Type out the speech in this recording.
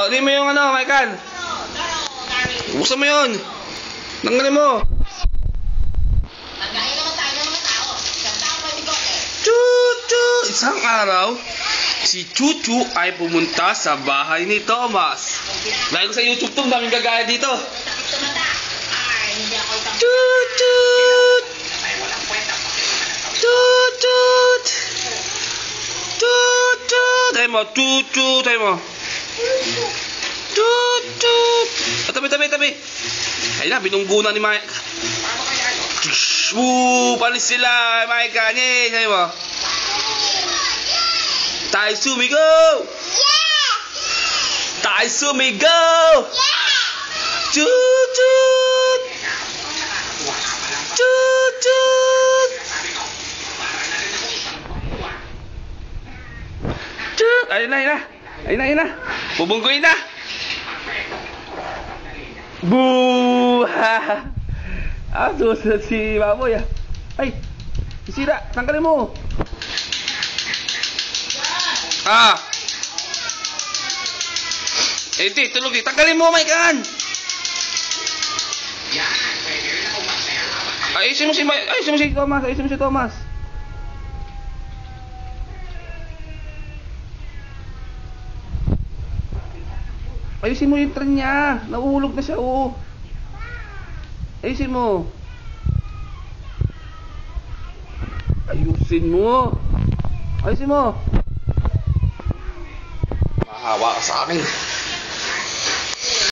Oh, di mo yung ano, Michael. Buksan mo yun. Tanggalin mo. Chuchu! Isang araw, si Chuchu ay pumunta sa bahay ni Thomas. Lagi ko sa YouTube to, daming gagaya dito. Chuchu! Chuchu! Chuchu! Tayo mo, Chuchu! Tayo mo. Chuchu! Tabi. Ayun na, binunggunan ni Mike. Woo! Palis sila, Mike. Kanye, tayo mo. Taisumi go! Yeah! Taisumi go! Yeah! Chuchut! Chuchut! Chut! Ayun na. Bubungguin na. Boo! Susunod si Baboy. Ay! Sisira! Tanggalin mo! Hindi, tulog eh. Tanggalin mo, Maikan! Ayusin mo si Thomas. Ayusin mo yung tren niya. Nauhulog na siya, oh. Ayusin mo. Mahawa ka sa akin.